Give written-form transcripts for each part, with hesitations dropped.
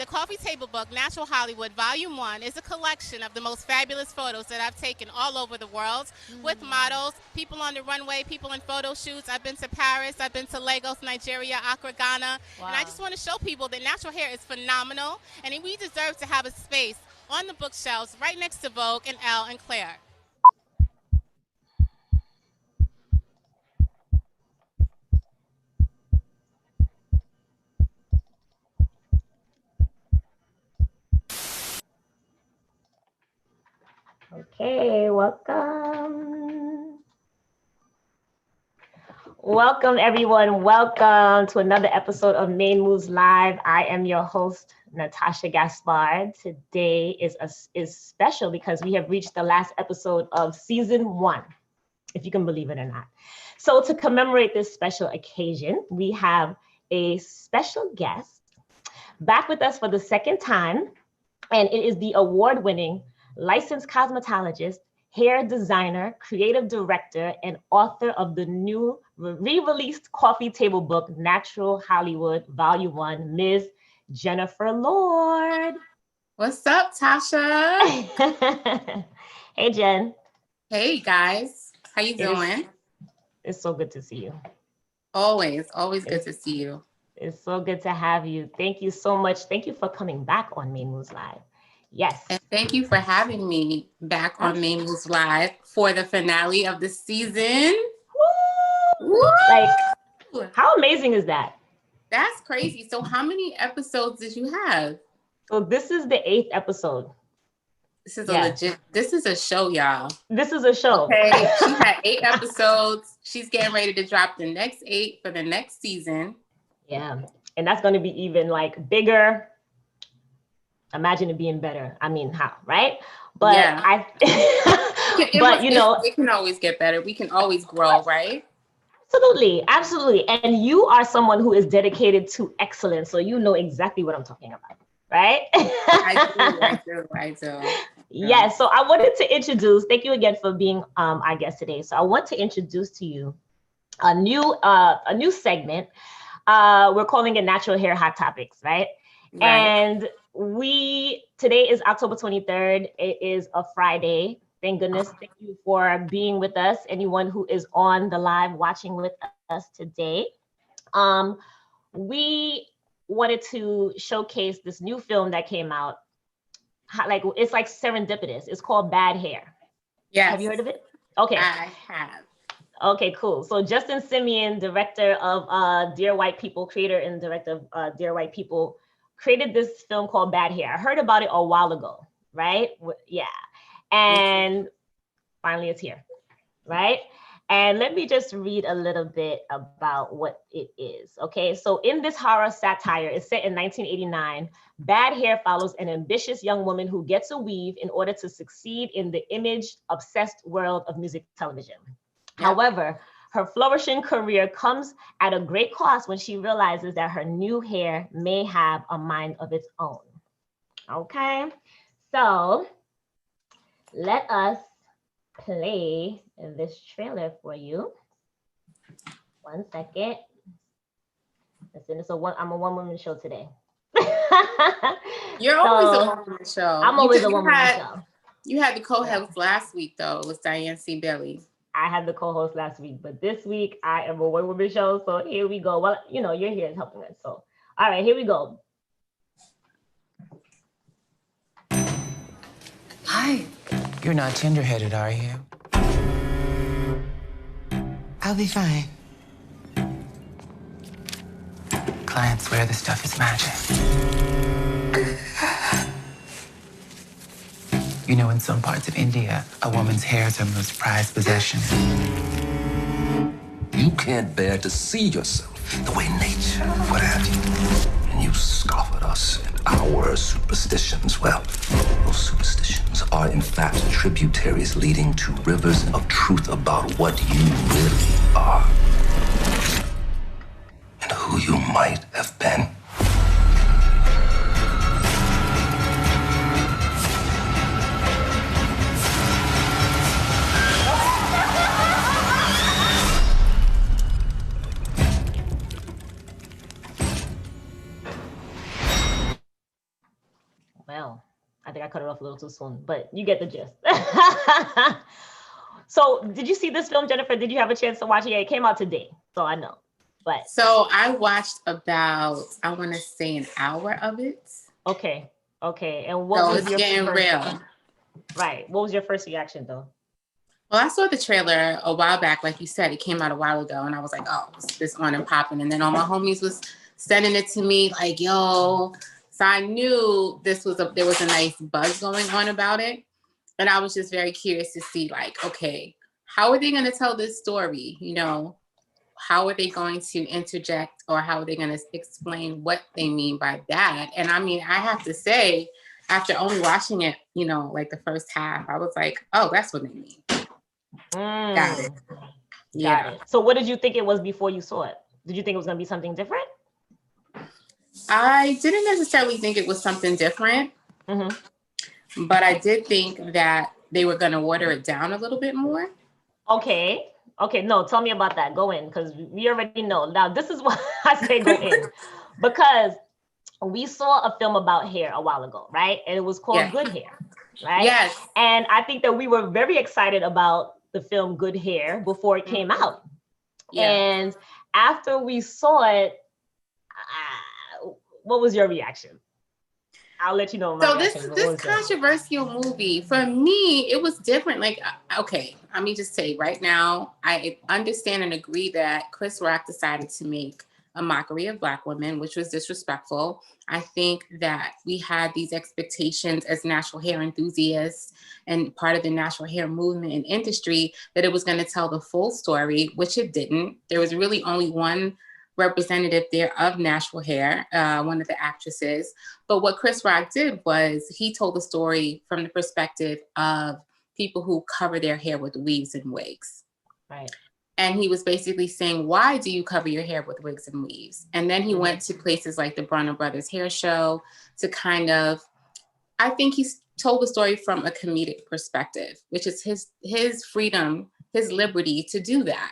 coffee table book, Natural Hollywood, Volume 1, is a collection of the most fabulous photos that I've taken all over the world with models, people on the runway, people in photo shoots. I've been to Paris, I've been to Lagos, Nigeria, Accra, Ghana, and I just want to show people that natural hair is phenomenal, and we deserve to have a space on the bookshelves right next to Vogue and Elle and Claire. Okay, welcome. Welcome, everyone. Welcome to another episode of Main Moves Live. I am your host, Natasha Gaspard. Today is special because we have reached the last episode of season 1, if you can believe it or not. So to commemorate this special occasion, we have a special guest back with us for the second time, and it is the award-winning licensed cosmetologist, hair designer, creative director, and author of the new re-released coffee table book, Natural Hollywood, Volume 1, Ms. Jennifer Lord. What's up, Tasha? Hey, Jen. Hey, guys. How you doing? It's so good to see you. Always good to see you. It's so good to have you. Thank you so much. Thank you for coming back on Main Moves Live. Yes. And thank you for having me back on Main Moves Live for the finale of the season. Woo! Like, how amazing is that? That's crazy. So how many episodes did you have? So this is the 8th episode. This is a show, y'all. This is a show. Okay, she had 8 episodes. She's getting ready to drop the next 8 for the next season. Yeah. And that's going to be even like bigger. Imagine it being better. I mean, how, right? But yeah. It can always get better. We can always grow, right? Absolutely. And you are someone who is dedicated to excellence. So you know exactly what I'm talking about, right? I do. Yeah. So I wanted to introduce, thank you again for being our guest today. So I want to introduce to you a new segment. We're calling it Natural Hair Hot Topics, right? And today is October 23rd. It is a Friday. Thank goodness. Thank you for being with us. Anyone who is on the live watching with us today. We wanted to showcase this new film that came out. It's like serendipitous. It's called Bad Hair. Yes. Have you heard of it? Okay. I have. Okay, cool. So Justin Simien, director of Dear White People, creator and director of Dear White People, created this film called Bad Hair. I heard about it a while ago, right? Yeah. And finally it's here, right? And let me just read a little bit about what it is, okay? So in this horror satire, it's set in 1989. Bad Hair follows an ambitious young woman who gets a weave in order to succeed in the image-obsessed world of music television. Yeah. However, her flourishing career comes at a great cost when she realizes that her new hair may have a mind of its own. Okay, so let us play this trailer for you. 1 second. Listen, I'm a one-woman show today. You're always a one-woman show. I'm always a one-woman show. You had the co-host last week, though, with Diane C. Bailey. I had the co-host last week, but this week I am a one-woman show. So here we go. Well, you're here helping us. So, all right, here we go. Hi. You're not tender-headed, are you? I'll be fine. Clients swear this stuff is magic. You know, in some parts of India, a woman's hair is her most prized possession. You can't bear to see yourself the way nature would have you. And you scoff at us and our superstitions. Well, those superstitions are in fact tributaries leading to rivers of truth about what you really are. And who you might have been. Well, I think I cut it off a little too soon, but you get the gist. So did you see this film, Jennifer? Did you have a chance to watch it? Yeah, it came out today, so I know. But So I watched about, I want to say, an hour of it. okay. And what So was it's your getting first, real. right? What was your first reaction though? Well, I saw the trailer a while back. Like you said, it came out a while ago. And I was like, oh, this on and popping. And then all my homies was sending it to me like, yo. So I knew there was a nice buzz going on about it. And I was just very curious to see like, okay, how are they going to tell this story? You know, how are they going to interject, or how are they going to explain what they mean by that? And I mean, I have to say, after only watching it, you know, like the first half, I was like, oh, that's what they mean. Got it. Yeah. Got it. So what did you think it was before you saw it? Did you think it was going to be something different? I didn't necessarily think it was something different, but I did think that they were going to water it down a little bit more. Okay. No, tell me about that. Go in, because we already know. Now, this is why I say go in, because we saw a film about hair a while ago, right? And it was called Good Hair, right? Yes. And I think that we were very excited about the film Good Hair before it came out. Yeah. And after we saw it, what was your reaction? I'll let you know. So this controversial movie, for me, it was different. Like, okay, let me just say right now, I understand and agree that Chris Rock decided to make a mockery of Black women, which was disrespectful. I think that we had these expectations as natural hair enthusiasts and part of the natural hair movement and industry that it was going to tell the full story, which it didn't. There was really only one representative there of natural hair, one of the actresses. But what Chris Rock did was he told the story from the perspective of people who cover their hair with weaves and wigs. Right. And he was basically saying, why do you cover your hair with wigs and weaves? And then he went to places like the Bronner Brothers Hair Show to kind of, I think he told the story from a comedic perspective, which is his freedom, his liberty to do that.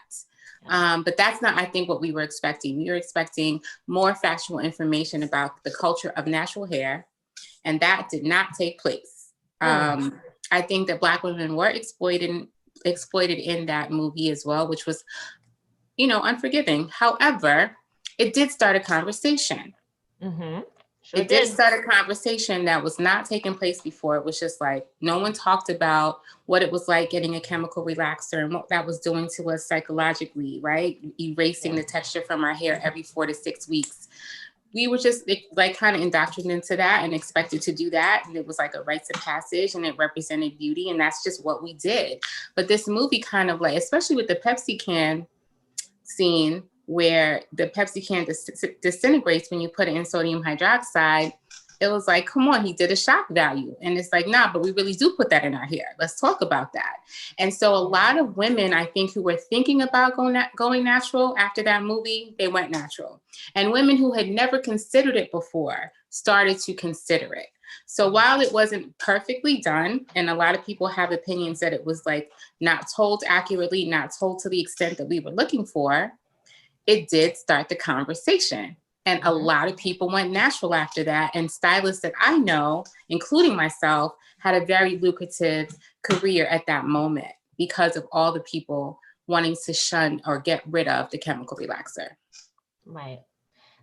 But that's not, I think, what we were expecting. We were expecting more factual information about the culture of natural hair, and that did not take place. I think that Black women were exploited in that movie as well, which was, you know, unforgiving. However, it did start a conversation. Sure it did start a conversation that was not taking place before. It was just like, no one talked about what it was like getting a chemical relaxer and what that was doing to us psychologically, right? Erasing the texture from our hair every 4 to 6 weeks. We were just like kind of indoctrinated into that and expected to do that. And it was like a rites of passage and it represented beauty. And that's just what we did. But this movie kind of like, especially with the Pepsi can scene, where the Pepsi can disintegrates when you put it in sodium hydroxide, it was like, come on, he did a shock value. And it's like, nah, but we really do put that in our hair. Let's talk about that. And so a lot of women, I think, who were thinking about going natural after that movie, they went natural. And women who had never considered it before started to consider it. So while it wasn't perfectly done, and a lot of people have opinions that it was like not told accurately, not told to the extent that we were looking for, it did start the conversation. And a lot of people went natural after that. And stylists that I know, including myself, had a very lucrative career at that moment because of all the people wanting to shun or get rid of the chemical relaxer. Right.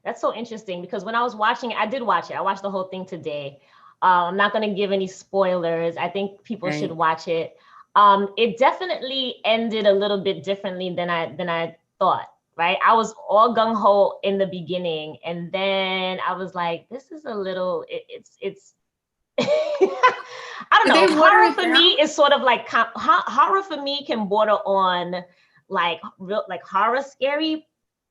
That's so interesting, because when I was watching it, I did watch it. I watched the whole thing today. I'm not going to give any spoilers. I think people should watch it. It definitely ended a little bit differently than I thought. Right. I was all gung ho in the beginning. And then I was like, this is a little, it's, I don't know. Horror for me is sort of like, horror for me can border on like real, like horror scary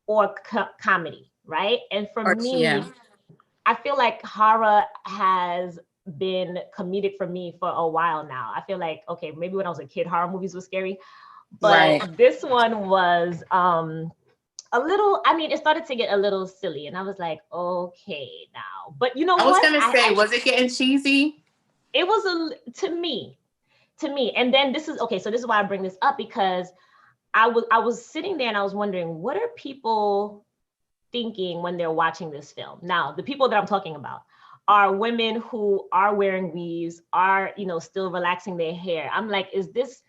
or comedy. Right. And for me, I feel like horror has been comedic for me for a while now. I feel like, okay, maybe when I was a kid, horror movies were scary, but this one was, a little, I mean, it started to get a little silly, and I was like, okay, now. But you know what? I was gonna say, was it getting cheesy? It was to me. And then this is why I bring this up, because I was sitting there and I was wondering, what are people thinking when they're watching this film? Now, the people that I'm talking about are women who are wearing weaves, are, you know, still relaxing their hair. I'm like, is this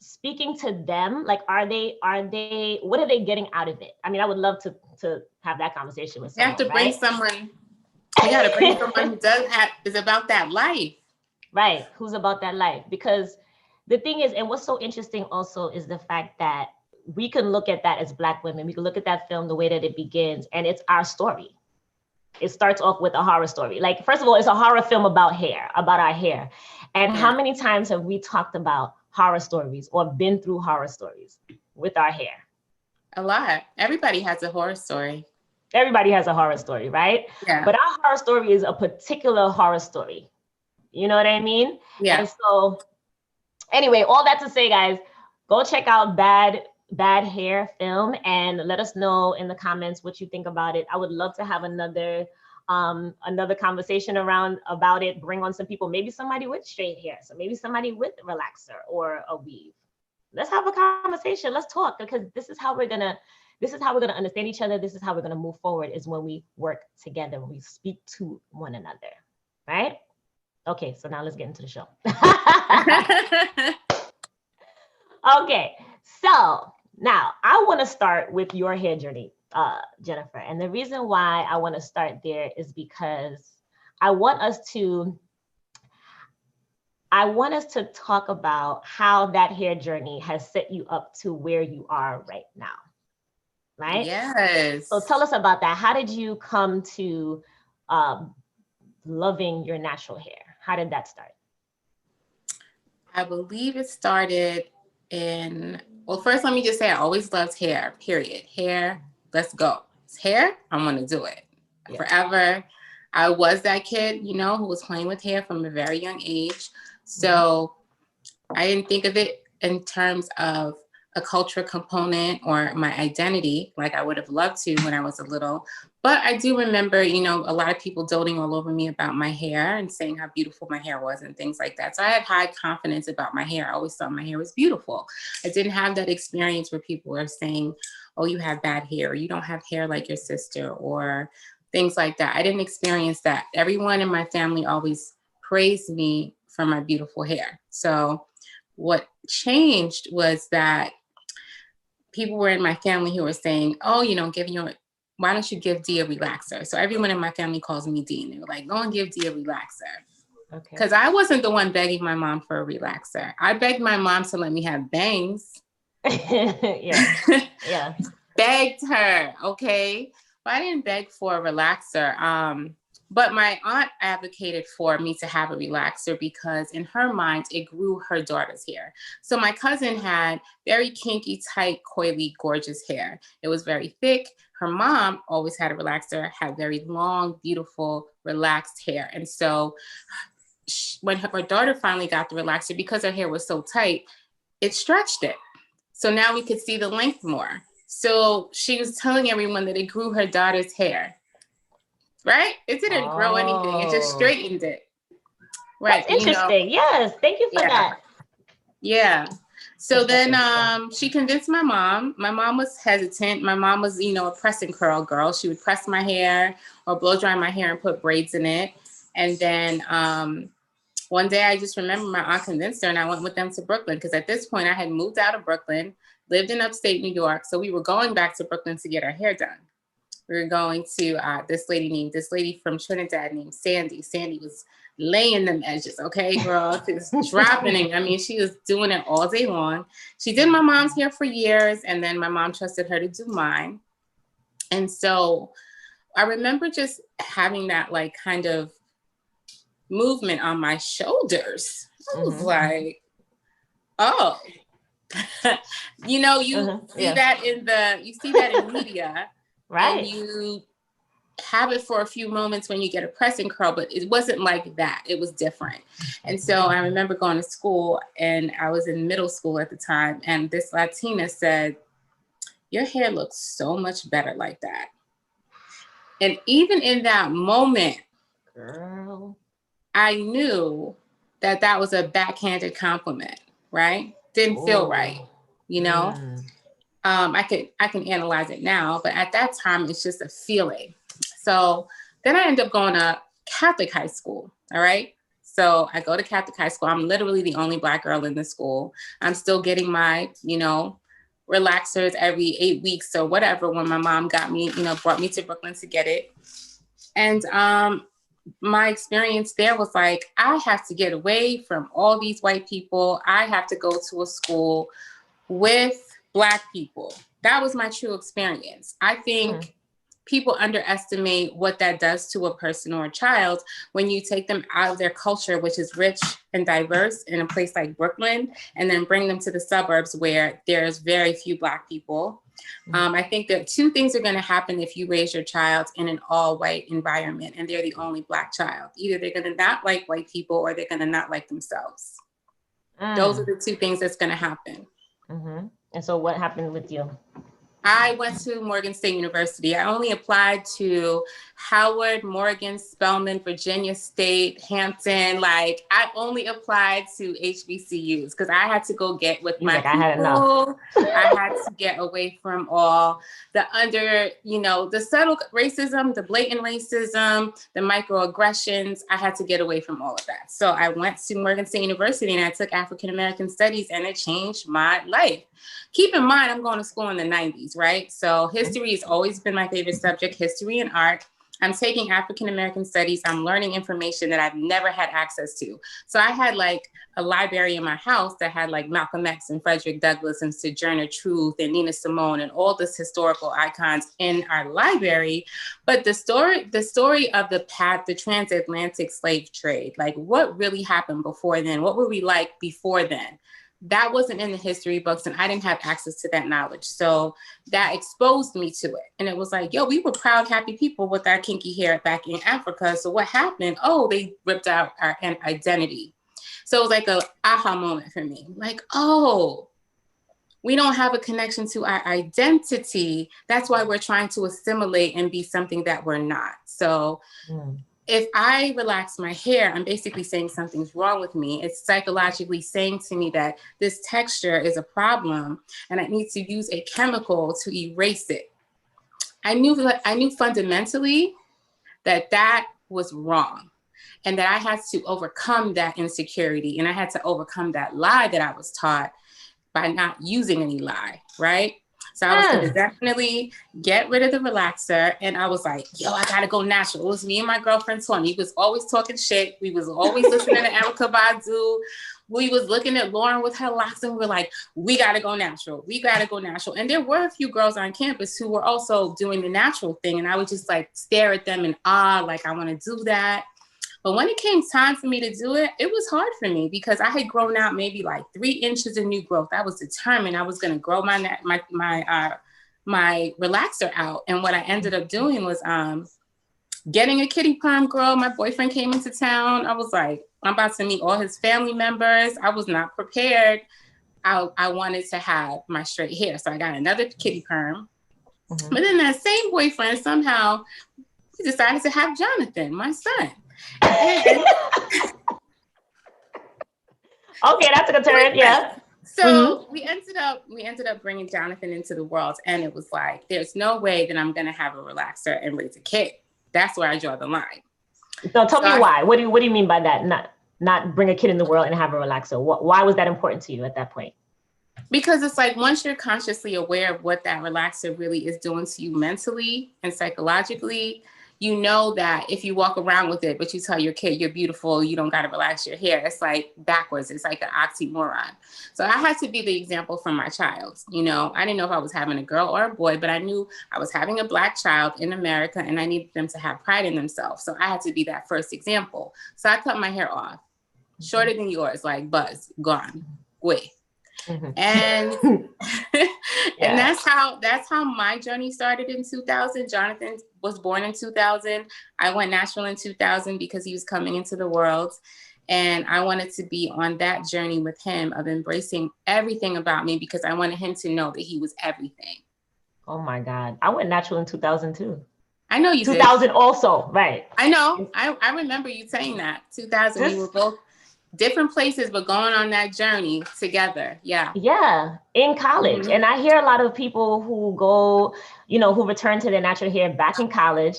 speaking to them? Like, what are they getting out of it? I mean, I would love to have that conversation with You someone, have to bring someone, you got to bring someone who is about that life. Right. Who's about that life? Because the thing is, and what's so interesting also is the fact that we can look at that as Black women. We can look at that film the way that it begins, and it's our story. It starts off with a horror story. Like, first of all, it's a horror film about hair, about our hair. And how many times have we talked about horror stories or been through horror stories with our hair? A lot. Everybody has a horror story. Everybody has a horror story, right? Yeah. But our horror story is a particular horror story. You know what I mean? Yeah. And so anyway, all that to say, guys, go check out Bad Hair film and let us know in the comments what you think about it. I would love to have another conversation about it. Bring on some people, maybe somebody with straight hair, so maybe somebody with relaxer or a weave. Let's have a conversation. Let's talk, because this is how we're gonna understand each other. This is how we're gonna move forward, is when we work together, when we speak to one another, right? Okay, so now let's get into the show. Okay, so now I want to start with your hair journey, Jennifer. And the reason why I want to start there is because I want us to talk about how that hair journey has set you up to where you are right now, right? Yes. So tell us about that. How did you come to loving your natural hair? How did that start? I believe it started well, first, let me just say, I always loved hair, period. Hair, let's go. It's hair, I'm going to do it. Yeah. Forever. I was that kid, you know, who was playing with hair from a very young age. So I didn't think of it in terms of a cultural component or my identity, like I would have loved to when I was a little. But I do remember, you know, a lot of people doting all over me about my hair and saying how beautiful my hair was and things like that. So I had high confidence about my hair. I always thought my hair was beautiful. I didn't have that experience where people were saying, oh, you have bad hair, or you don't have hair like your sister, or things like that. I didn't experience that. Everyone in my family always praised me for my beautiful hair. So what changed was that people were in my family who were saying, oh, you know, why don't you give Dee a relaxer? So everyone in my family calls me Dee. And they were like, go and give Dee a relaxer. Okay. Because I wasn't the one begging my mom for a relaxer. I begged my mom to let me have bangs. Yeah. Begged her, okay? But I didn't beg for a relaxer. But my aunt advocated for me to have a relaxer because in her mind, it grew her daughter's hair. So my cousin had very kinky, tight, coily, gorgeous hair. It was very thick. Her mom always had a relaxer, had very long, beautiful, relaxed hair. And so when her daughter finally got the relaxer, because her hair was so tight, it stretched it. So now we could see the length more. So she was telling everyone that it grew her daughter's hair. Right? It didn't grow anything. It just straightened it. Right. That's interesting. You know? Yes. Thank you for that. Yeah. So then she convinced my mom. My mom was hesitant. My mom was, you know, a press and curl girl. She would press my hair or blow dry my hair and put braids in it. And then one day I just remember my aunt convinced her and I went with them to Brooklyn because at this point I had moved out of Brooklyn, lived in upstate New York. So we were going back to Brooklyn to get our hair done. We were going to this lady from Trinidad named Sandy. Sandy was laying them edges, okay, girl? She was dropping it. I mean, she was doing it all day long. She did my mom's hair for years, and then my mom trusted her to do mine. And so I remember just having that like kind of movement on my shoulders. I was like, oh, you know, you see that in media. Right. And you have it for a few moments when you get a pressing curl, but it wasn't like that. It was different. And so I remember going to school and I was in middle school at the time. And this Latina said, your hair looks so much better like that. And even in that moment, girl, I knew that was a backhanded compliment, right? Didn't feel right, you know? I can analyze it now, but at that time, it's just a feeling. So Then I ended up going to Catholic high school. All right. So I go to Catholic high school. I'm literally the only Black girl in the school. I'm still getting my, relaxers every 8 weeks or whatever when my mom got me, brought me to Brooklyn to get it. And my experience there was like, I have to get away from all these white people. I have to go to a school with Black people. That was my true experience. I think people underestimate what that does to a person or a child when you take them out of their culture, which is rich and diverse in a place like Brooklyn, and then bring them to the suburbs where there's very few Black people. I think that two things are going to happen if you raise your child in an all white environment and they're the only Black child. Either they're going to not like white people or they're going to not like themselves. Those are the two things that's going to happen. And so what happened with you? I went to Morgan State University. I only applied to Howard, Morgan, Spelman, Virginia State, Hampton. Like, I only applied to HBCUs because I had to go get with my people. I had enough. I had to get away from all the the subtle racism, the blatant racism, the microaggressions. I had to get away from all of that. So I went to Morgan State University and I took African American Studies, and it changed my life. Keep in mind, I'm going to school in the 90s, right? So history has always been my favorite subject, history and art. I'm taking African American Studies. I'm learning information that I've never had access to. So I had like a library in my house that had like Malcolm X and Frederick Douglass and Sojourner Truth and Nina Simone and all this historical icons in our library. But the story of the transatlantic slave trade, like what really happened before then? What were we like before then? That wasn't in the history books, and I didn't have access to that knowledge. So that exposed me to it. And it was like, yo, we were proud, happy people with our kinky hair back in Africa. So what happened? Oh, they ripped out our identity. So it was like a aha moment for me. Like, oh, we don't have a connection to our identity. That's why we're trying to assimilate and be something that we're not. So if I relax my hair, I'm basically saying something's wrong with me. It's psychologically saying to me that this texture is a problem and I need to use a chemical to erase it. I knew fundamentally that was wrong and that I had to overcome that insecurity and I had to overcome that lie that I was taught by not using any lie, right? So I was going to definitely get rid of the relaxer. And I was like, yo, I got to go natural. It was me and my girlfriend, Tony. We was always talking shit. We was always listening to Erykah Badu. We was looking at Lauren with her locks and we were like, we got to go natural. We got to go natural. And there were a few girls on campus who were also doing the natural thing. And I would just like stare at them in awe, like I want to do that. But when it came time for me to do it, it was hard for me because I had grown out maybe like 3 inches of new growth. I was determined I was going to grow my relaxer out. And what I ended up doing was getting a kitty perm girl. My boyfriend came into town. I was like, I'm about to meet all his family members. I was not prepared. I wanted to have my straight hair. So I got another kitty perm. But then that same boyfriend somehow decided to have Jonathan, my son. Okay, that's a good turn. Yeah. So we ended up bringing Jonathan into the world, and it was like, there's no way that I'm gonna have a relaxer and raise a kid. That's where I draw the line. So tell me why. What do you mean by that? Not bring a kid in the world and have a relaxer. Why was that important to you at that point? Because it's like once you're consciously aware of what that relaxer really is doing to you mentally and psychologically, you know that if you walk around with it, but you tell your kid you're beautiful, you don't got to relax your hair. It's like backwards. It's like an oxymoron. So I had to be the example for my child. You know, I didn't know if I was having a girl or a boy, but I knew I was having a Black child in America and I needed them to have pride in themselves. So I had to be that first example. So I cut my hair off, shorter than yours, like Buzz, gone, way. And and that's how my journey started in 2000. Jonathan was born in 2000. I went natural in 2000 because he was coming into the world. And I wanted to be on that journey with him of embracing everything about me because I wanted him to know that he was everything. Oh my God. I went natural in 2000 too. I know you 2000 did. Also, right. I know. I remember you saying that. 2000, we were both different places, but going on that journey together. Yeah. Yeah. In college. And I hear a lot of people who go, who return to their natural hair back in college.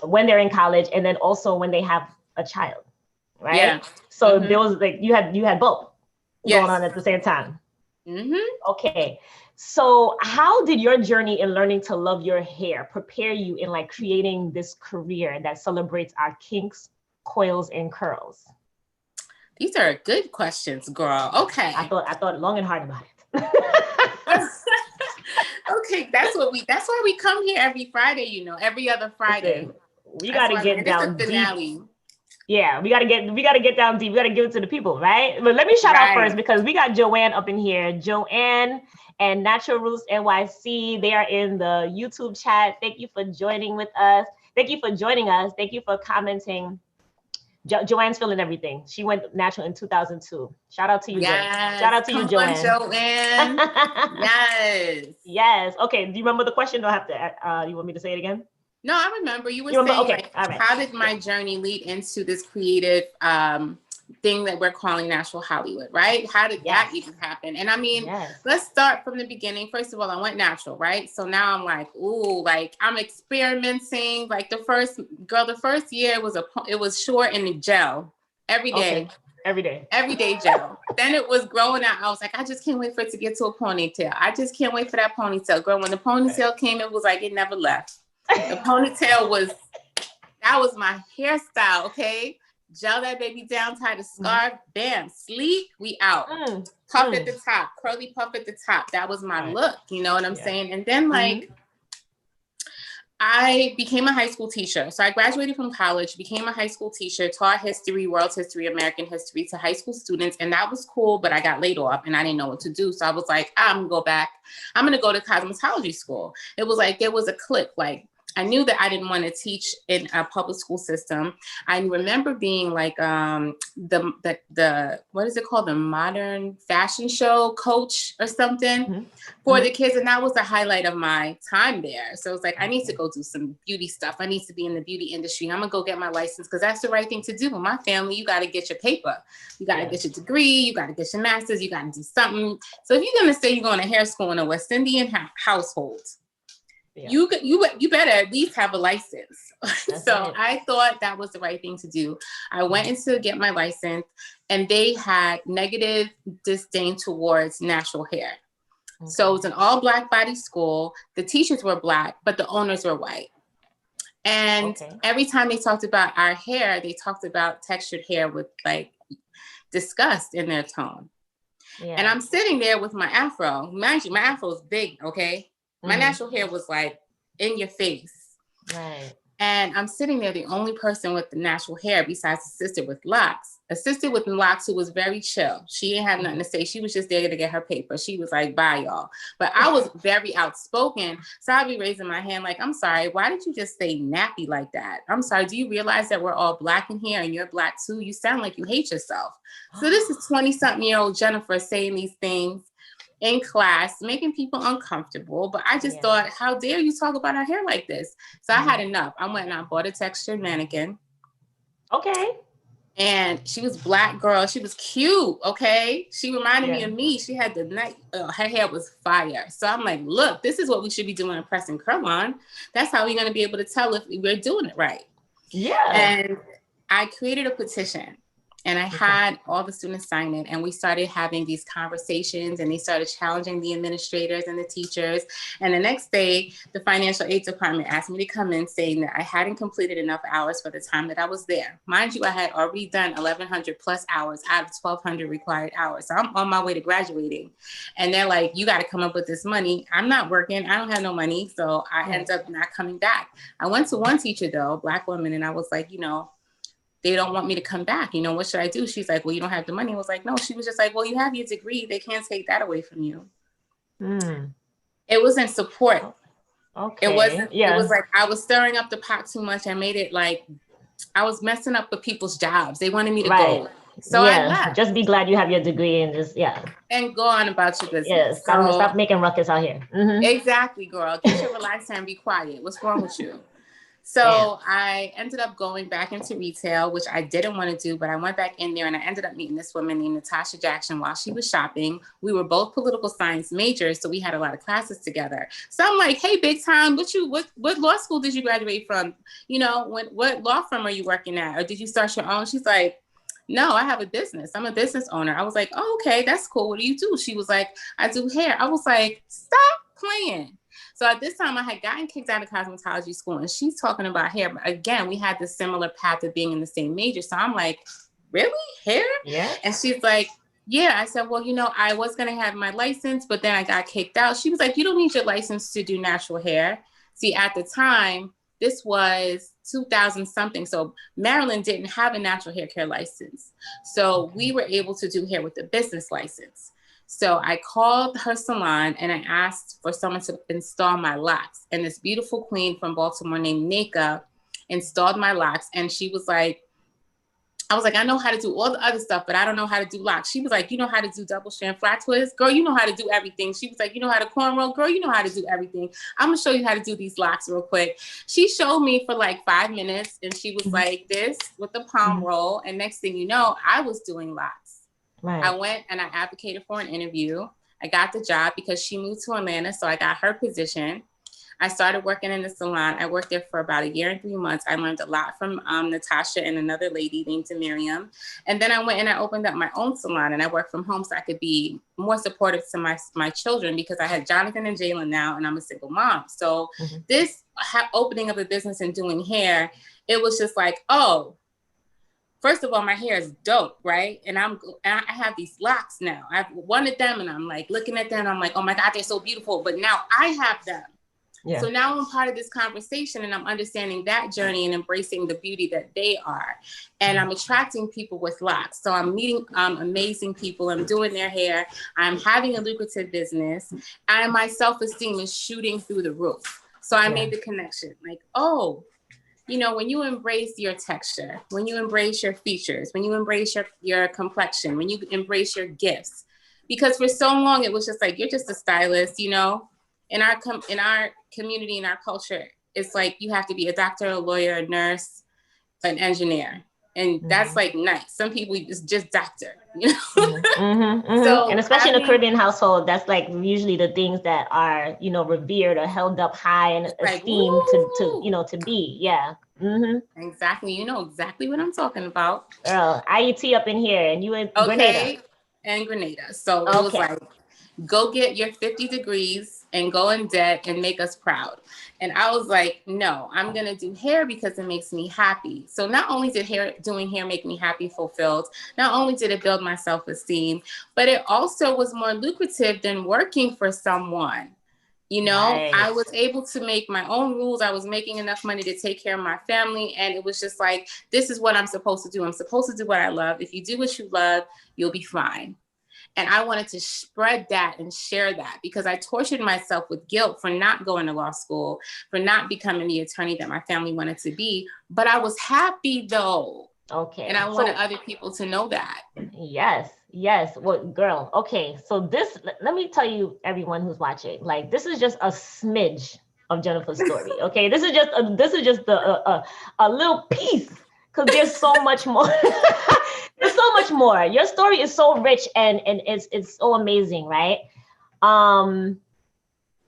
when they're in college, and then also when they have a child, right? Yeah. So there was like you had both going on at the same time. Okay. So how did your journey in learning to love your hair prepare you in like creating this career that celebrates our kinks, coils, and curls? These are good questions, girl. Okay. I thought long and hard about it. Okay, that's why we come here every Friday, every other Friday. Listen, we gotta get down deep. Yeah, we gotta get down deep. We gotta give it to the people, right? But let me shout out first because we got Joanne up in here. Joanne and Natural Roots NYC, they are in the YouTube chat. Thank you for joining with us. Thank you for joining us. Thank you for commenting. Joanne's feeling everything. She went natural in 2002. Shout out to you, yes. Shout out to you, Joanne. Joanne. Yes. Yes. Okay. Do you remember the question? Or have to? You want me to say it again? No, I remember. You were saying, okay. All right. How did my journey lead into this creative thing that we're calling Natural Hollywood, right? How did that even happen? And I mean, let's start from the beginning. First of all, I went natural, right? So now I'm like, ooh, like I'm experimenting. Like the first year it was short and gel every day. Okay. Every day gel. Then it was growing out. I was like, I just can't wait for it to get to a ponytail. I just can't wait for that ponytail. Girl, when the ponytail came, it was like it never left. The ponytail that was my hairstyle, okay? Gel that baby down, tie the scarf, bam, sleek, we out. Puff at the top, curly puff at the top. That was my look, you know what I'm saying? And then I became a high school teacher. So I graduated from college, became a high school teacher, taught history, world history, American history to high school students. And that was cool, but I got laid off and I didn't know what to do. So I was like, I'm gonna go back. I'm gonna go to cosmetology school. It was like, there was a click, like, I knew that I didn't want to teach in a public school system. I remember being like the what is it called? The modern fashion show coach or something for the kids. And that was the highlight of my time there. So it was like, I need to go do some beauty stuff. I need to be in the beauty industry. I'm gonna go get my license because that's the right thing to do. With my family, you got to get your paper. You got to get your degree. You got to get your master's. You got to do something. So if you're going to say you're going to hair school in a West Indian household, you better at least have a license. So I thought that was the right thing to do. I went in to get my license and they had negative disdain towards natural hair. So it was an all Black body school. The teachers were Black, but the owners were white. And every time they talked about our hair, they talked about textured hair with like disgust in their tone. And I'm sitting there with my afro. Mind you, my afro is big, okay? My natural hair was like in your face. Right. And I'm sitting there, the only person with the natural hair besides a sister with locks who was very chill. She didn't have nothing to say. She was just there to get her paper. She was like, bye, y'all. But I was very outspoken. So I'd be raising my hand like, I'm sorry, why did you just say nappy like that? I'm sorry, do you realize that we're all Black in here and you're Black too? You sound like you hate yourself. So this is 20-something-year-old Jennifer saying these things in class, making people uncomfortable. But I just thought, how dare you talk about our hair like this? So I had enough. I went and I bought a textured mannequin. Okay. And she was Black girl. She was cute. Okay. She reminded me of me. She had the night, her hair was fire. So I'm like, look, this is what we should be doing a press and curl on. That's how we're going to be able to tell if we're doing it right. Yeah. And I created a petition. And I had all the students sign it, and we started having these conversations, and they started challenging the administrators and the teachers. And the next day, the financial aid department asked me to come in saying that I hadn't completed enough hours for the time that I was there. Mind you, I had already done 1,100 plus hours out of 1,200 required hours. So I'm on my way to graduating. And they're like, you got to come up with this money. I'm not working. I don't have no money. So I ended up not coming back. I went to one teacher, though, Black woman, and I was like, they don't want me to come back. What should I do? She's like, well, you don't have the money. I was like, no. She was just like, well, you have your degree. They can't take that away from you. It wasn't support. Okay. It was like I was stirring up the pot too much. I made it like I was messing up with people's jobs. They wanted me to go. So I left. Just be glad you have your degree and just, and go on about your business. Yes. Stop making ruckus out here. Exactly, girl. Get your relaxer and be quiet. What's wrong with you? So I ended up going back into retail, which I didn't want to do, but I went back in there and I ended up meeting this woman named Natasha Jackson while she was shopping. We were both political science majors, so we had a lot of classes together. So I'm like, hey, big time, what law school did you graduate from? You know, what law firm are you working at? Or did you start your own? She's like, no, I have a business. I'm a business owner. I was like, oh, okay, that's cool. What do you do? She was like, I do hair. I was like, stop playing. So at this time I had gotten kicked out of cosmetology school and she's talking about hair. But again, we had this similar path of being in the same major. So I'm like, really? Hair? Yeah. And she's like, yeah. I said, well, you know, I was going to have my license, but then I got kicked out. She was like, you don't need your license to do natural hair. See, at the time, this was 2000 something. So Maryland didn't have a natural hair care license. So we were able to do hair with a business license. So I called her salon and I asked for someone to install my locks. And this beautiful queen from Baltimore named Nika installed my locks. And she was like, I was like, I know how to do all the other stuff, but I don't know how to do locks. She was like, you know how to do double strand flat twist? Girl, you know how to do everything. She was like, you know how to cornrow? Girl, you know how to do everything. I'm gonna show you how to do these locks real quick. She showed me for like 5 minutes and she was like this with the palm roll. And next thing you know, I was doing locks. Right. I went and I advocated for an interview. I got the job because she moved to Atlanta. So I got her position. I started working in the salon. I worked there for about 1 year and 3 months. I learned a lot from Natasha and another lady named Miriam. And then I went and I opened up my own salon and I worked from home so I could be more supportive to my children because I had Jonathan and Jalen now and I'm a single mom. So this opening of a business and doing hair, it was just like, oh, first of all, my hair is dope, right? And I have these locks now. I've wanted them and I'm like looking at them and I'm like, oh my God, they're so beautiful. But now I have them. Yeah. So now I'm part of this conversation and I'm understanding that journey and embracing the beauty that they are. And I'm attracting people with locks. So I'm meeting amazing people. I'm doing their hair. I'm having a lucrative business. And my self-esteem is shooting through the roof. So I made the connection like, oh, you know, when you embrace your texture, when you embrace your features, when you embrace your complexion, when you embrace your gifts, because for so long it was just like, you're just a stylist, you know, in our community, in our culture, it's like you have to be a doctor, a lawyer, a nurse, an engineer. And that's like nice. Some people just doctor, you know? So, and especially in a Caribbean household, that's like usually the things that are, you know, revered or held up high and esteemed to you know, to be. Yeah. Exactly. You know exactly what I'm talking about. Girl, IET up in here and you in Grenada. And Grenada. So it was like, go get your 50 degrees and go in debt and make us proud. And I was like, no, I'm going to do hair because it makes me happy. So not only did doing hair make me happy, fulfilled, not only did it build my self-esteem, but it also was more lucrative than working for someone. You know, I was able to make my own rules. I was making enough money to take care of my family. And it was just like, this is what I'm supposed to do. I'm supposed to do what I love. If you do what you love, you'll be fine. And I wanted to spread that and share that because I tortured myself with guilt for not going to law school, for not becoming the attorney that my family wanted to be. But I was happy though. Okay. And I wanted other people to know that. Yes. Yes. Well, girl. Okay. So this, let me tell you, everyone who's watching, like, this is just a smidge of Jennifer's story. Okay. This is just a little piece because there's so much more. There's so much more. Your story is so rich and it's so amazing, right? And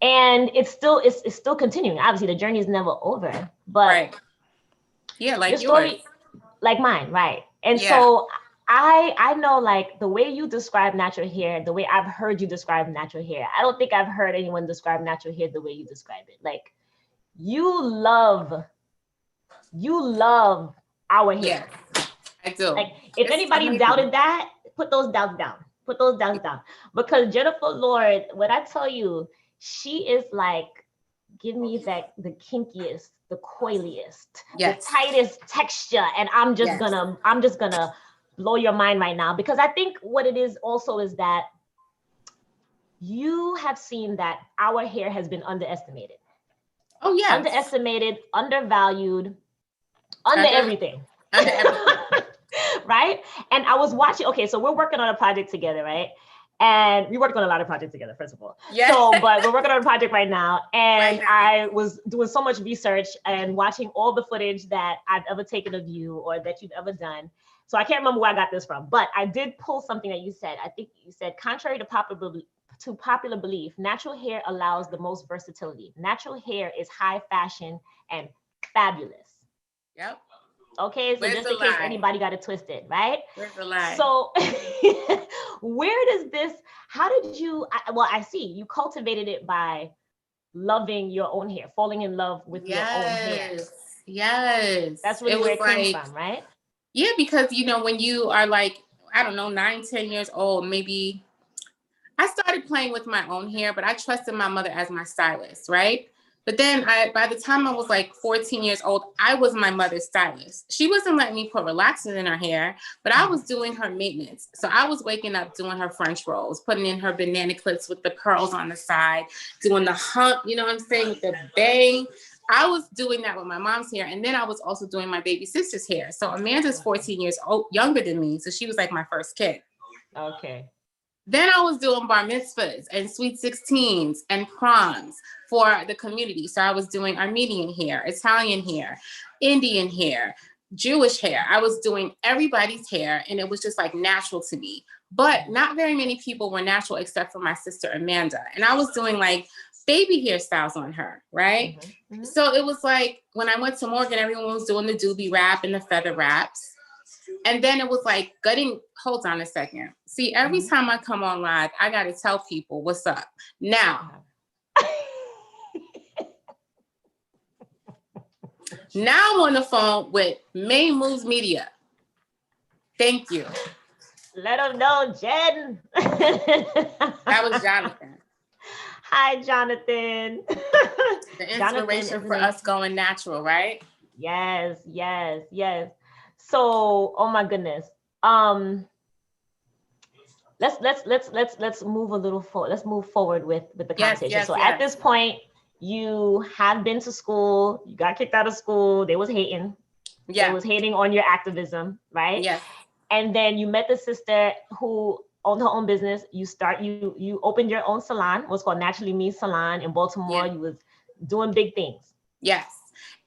it's still continuing. Obviously, the journey is never over. But yeah, like your story, like mine, right? And so I know, like, the way you describe natural hair, the way I've heard you describe natural hair, I don't think I've heard anyone describe natural hair the way you describe it. Like, you love our hair. Yeah. I do. Like, if anybody doubted that, put those doubts down. Put those doubts down. Because Jennifer Lord, when I tell you, she is like, give me the kinkiest, the coiliest, the tightest texture, and I'm just gonna blow your mind right now. Because I think what it is also is that you have seen that our hair has been underestimated. Oh yeah, underestimated, undervalued, under everything. Under everything. Right? And I was watching, okay, so we're working on a project together, right? And we worked on a lot of projects together, first of all. Yeah. So, but we're working on a project right now. And Right now. I was doing so much research and watching all the footage that I've ever taken of you or that you've ever done. So I can't remember where I got this from, but I did pull something that you said. I think you said, contrary to popular belief, natural hair allows the most versatility. Natural hair is high fashion and fabulous. Yep. Okay, so Where's just the in case lie? anybody got it twisted, right? Where's the lie? So where does this, how did you, I see you cultivated it by loving your own hair, falling in love with your own hair. Yes. That's really where it came from, right? Yeah, because, you know, when you are like, I don't know, 9, 10 years old, maybe I started playing with my own hair, but I trusted my mother as my stylist, right? But then by the time I was like 14 years old, I was my mother's stylist. She wasn't letting me put relaxers in her hair, but I was doing her maintenance. So I was waking up doing her French rolls, putting in her banana clips with the curls on the side, doing the hump, you know what I'm saying, with the bang. I was doing that with my mom's hair. And then I was also doing my baby sister's hair. So Amanda's 14 years old, younger than me. So she was like my first kid. Okay. Then I was doing bar mitzvahs and sweet 16s and proms for the community. So I was doing Armenian hair, Italian hair, Indian hair, Jewish hair. I was doing everybody's hair, and it was just like natural to me. But not very many people were natural except for my sister Amanda. And I was doing like baby hairstyles on her, right? Mm-hmm. Mm-hmm. So it was like when I went to Morgan, everyone was doing the doobie wrap and the feather wraps. And then it was like hold on a second. See, every time I come on live, I got to tell people what's up. Now, now I'm on the phone with Main Moves Media. Thank you. Let them know, Jen. That was Jonathan. Hi, Jonathan. The inspiration for us going natural, right? Yes, yes, yes. So, oh my goodness. Let's move a little forward. Let's move forward with the conversation. Yes, at this point, you have been to school, you got kicked out of school, they was hating. Yeah. They was hating on your activism, right? Yes. And then you met the sister who owned her own business. You opened your own salon, what's called Naturally Me Salon in Baltimore. Yeah. You was doing big things. Yes.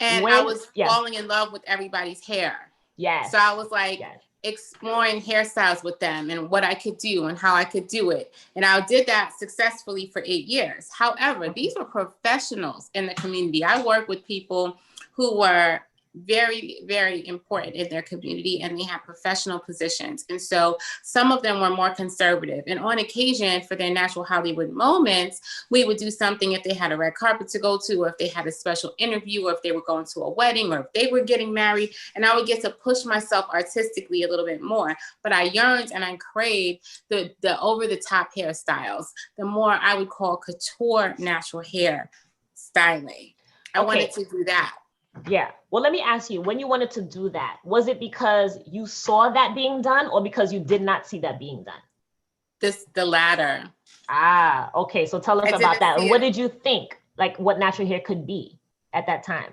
And I was falling in love with everybody's hair. Yes. So I was like exploring hairstyles with them and what I could do and how I could do it. And I did that successfully for 8 years. However, these were professionals in the community. I work with people who were very, very important in their community, and they had professional positions. And so some of them were more conservative. And on occasion, for their natural Hollywood moments, we would do something if they had a red carpet to go to, or if they had a special interview, or if they were going to a wedding, or if they were getting married. And I would get to push myself artistically a little bit more. But I yearned and I craved the over-the-top hairstyles, the more I would call couture natural hair styling. I wanted to do that. Yeah. Well, let me ask you, when you wanted to do that, was it because you saw that being done or because you did not see that being done? The latter. Ah, okay. So tell us about that. And what did you think, like what natural hair could be at that time?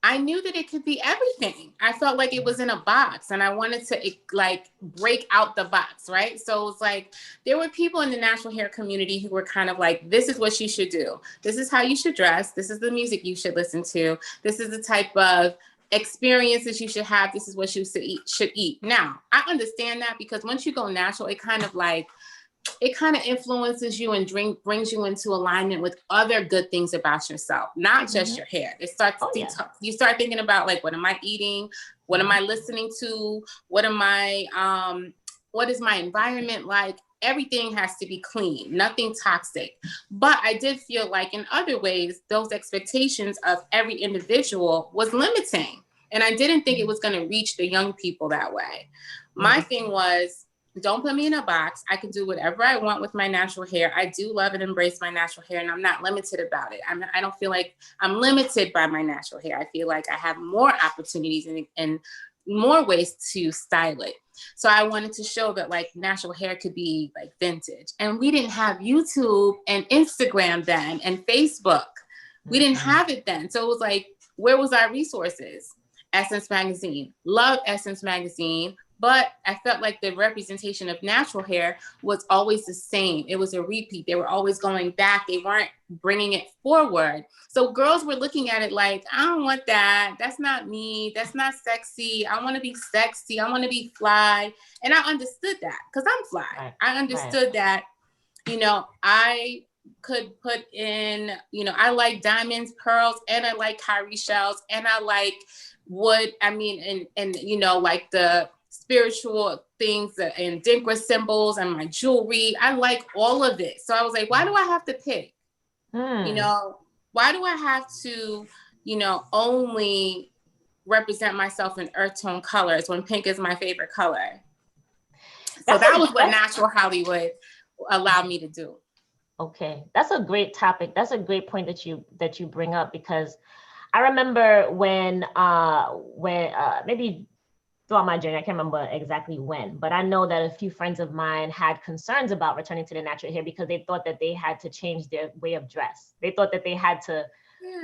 I knew that it could be everything. I felt like it was in a box and I wanted to like break out the box, right? So it was like, there were people in the natural hair community who were kind of like, this is what you should do. This is how you should dress. This is the music you should listen to. This is the type of experiences you should have. This is what you should eat. Now, I understand that because once you go natural, it kind of influences you and brings you into alignment with other good things about yourself, not just your hair. It starts you start thinking about like, what am I eating? What am I listening to? What is my environment like? Everything has to be clean, nothing toxic. But I did feel like in other ways, those expectations of every individual was limiting. And I didn't think it was going to reach the young people that way. My thing was, don't put me in a box. I can do whatever I want with my natural hair. I do love and embrace my natural hair, and I'm not limited about it. I don't feel like I'm limited by my natural hair. I feel like I have more opportunities and more ways to style it. So I wanted to show that like natural hair could be like vintage. And we didn't have YouTube and Instagram then and Facebook. We didn't have it then. So it was like, where was our resources? Essence Magazine. Love Essence Magazine. But I felt like the representation of natural hair was always the same. It was a repeat. They were always going back. They weren't bringing it forward. So girls were looking at it like, I don't want that. That's not me. That's not sexy. I want to be sexy. I want to be fly. And I understood that because I'm fly. Right. I understood that, you know, I could put in, you know, I like diamonds, pearls, and I like cowrie shells, and I like wood. I mean, and you know, like the spiritual things and Dinkra symbols and my jewelry. I like all of it. So I was like, why do I have to pick? You know, why do I have to, you know, only represent myself in earth tone colors when pink is my favorite color? So that was what Natural Hollywood allowed me to do. Okay, that's a great topic. That's a great point that you bring up, because I remember when maybe throughout my journey, I can't remember exactly when, but I know that a few friends of mine had concerns about returning to the natural hair because they thought that they had to change their way of dress. They thought that they had to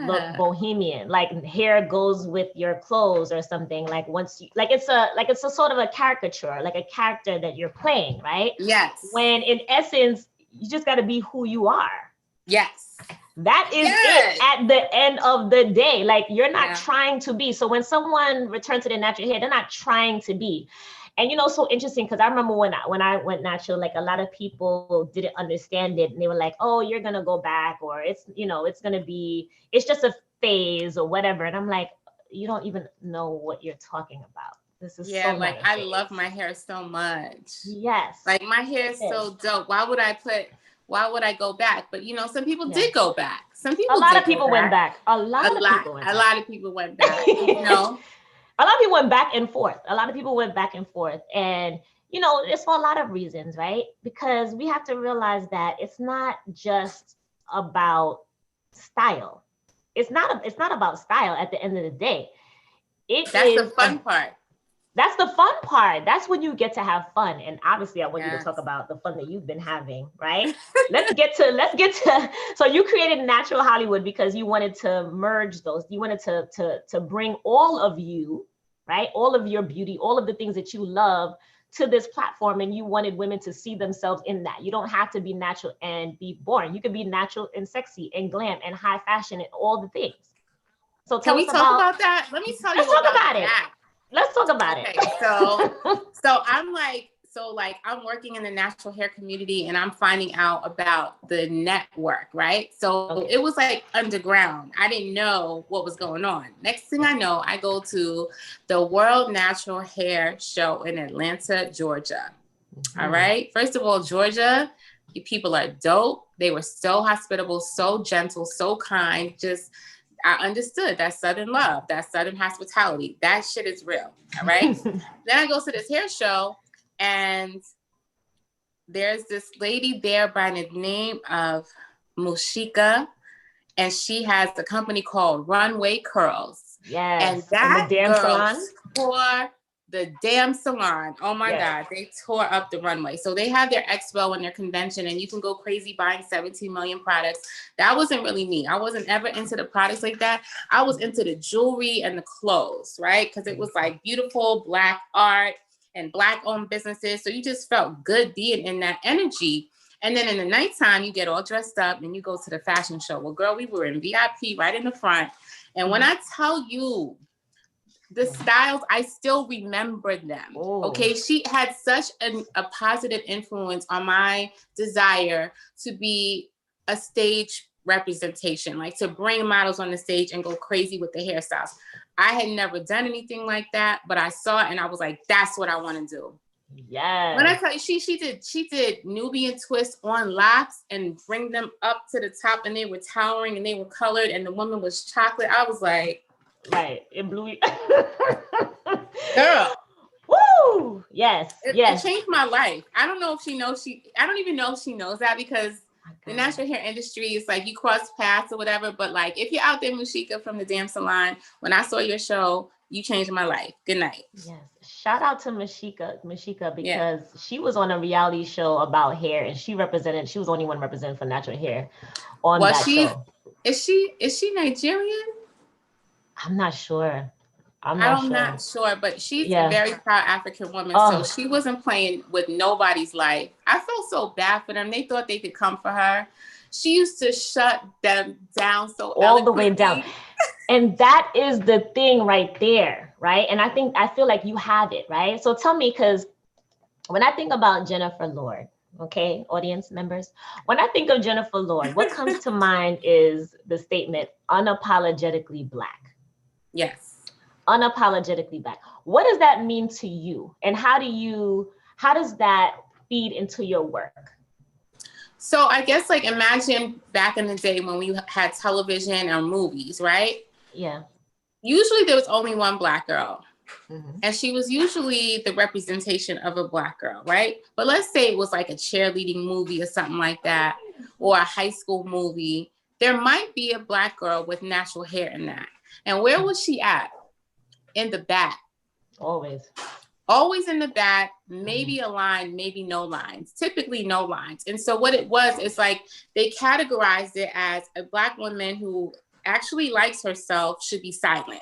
look bohemian, like hair goes with your clothes or something. Like once you, like it's a sort of a caricature, like a character that you're playing, right? Yes. When in essence, you just got to be who you are. Yes. That is it at the end of the day. Like you're not trying to be. So when someone returns to their natural hair, they're not trying to be. And you know, so interesting, because I remember when I went natural, like a lot of people didn't understand it. And they were like, oh, you're going to go back, or it's, you know, it's just a phase or whatever. And I'm like, you don't even know what you're talking about. This is so like I love my hair so much. Yes. Like my hair is so dope. Why would I go back? But you know, some people did go back. A lot of people went back. A lot of people went back. You know, a lot of people went back and forth. And you know, it's for a lot of reasons, right? Because we have to realize that it's not just about style. It's not about style at the end of the day. That's the fun part. That's the fun part. That's when you get to have fun. And obviously I want you to talk about the fun that you've been having, right? Let's get to, so you created Natural Hollywood because you wanted to merge those. You wanted to bring all of you, right? All of your beauty, all of the things that you love to this platform. And you wanted women to see themselves in that. You don't have to be natural and be boring. You can be natural and sexy and glam and high fashion and all the things. So can we talk about that? Let me tell you about it. Let's talk about it. So I'm working in the natural hair community and I'm finding out about the network, right? So it was like underground. I didn't know what was going on. Next thing I know, I go to the World Natural Hair Show in Atlanta, Georgia. All right. First of all, Georgia, people are dope. They were so hospitable, so gentle, so kind. I understood that Southern love, that Southern hospitality. That shit is real, all right? Then I go to this hair show, and there's this lady there by the name of Mushika, and she has a company called Runway Curls. Yes, and that the damn salon. For the damn salon. Oh my God, they tore up the runway. So they have their expo and their convention, and you can go crazy buying 17 million products. That wasn't really me. I wasn't ever into the products like that. I was into the jewelry and the clothes, right? Because it was like beautiful Black art and Black owned businesses. So you just felt good being in that energy. And then in the nighttime, you get all dressed up and you go to the fashion show. Well, girl, we were in VIP right in the front. And when I tell you, the styles, I still remember them. Okay, she had such a positive influence on my desire to be a stage representation, like to bring models on the stage and go crazy with the hairstyles. I had never done anything like that, but I saw it and I was like, that's what I want to do. Yeah. When I tell you, she did Nubian twists on locks and bring them up to the top, and they were towering and they were colored, and the woman was chocolate. I was like, right, it blew you. Girl. Woo! Yes. It changed my life. I don't know if she knows I don't even know if she knows that, because the natural hair industry is like you cross paths or whatever. But like, if you're out there, Mushika from the damn salon, when I saw your show, you changed my life. Good night. Yes. Shout out to Mushika, because she was on a reality show about hair, and she was the only one representing for natural hair on that show. Is she Nigerian? I'm not sure. I'm not I'm sure. not sure, but she's Yeah. a very proud African woman, Oh. so she wasn't playing with nobody's life. I felt so bad for them. They thought they could come for her. She used to shut them down so all the way eloquently. down. And that is the thing right there, right? And I feel like you have it, right? So tell me, because when I think about Jennifer Lord, okay, audience members, when I think of Jennifer Lord, what comes to mind is the statement, unapologetically Black. Yes. Unapologetically Black. What does that mean to you? And how does that feed into your work? So I guess like imagine back in the day when we had television or movies, right? Yeah. Usually there was only one Black girl. Mm-hmm. And she was usually the representation of a Black girl, right? But let's say it was like a cheerleading movie or something like that, or a high school movie. There might be a Black girl with natural hair in that. And where was she at? In the back. Always in the back, maybe a line, maybe no lines, typically no lines. And so what it was is like they categorized it as a Black woman who actually likes herself should be silent.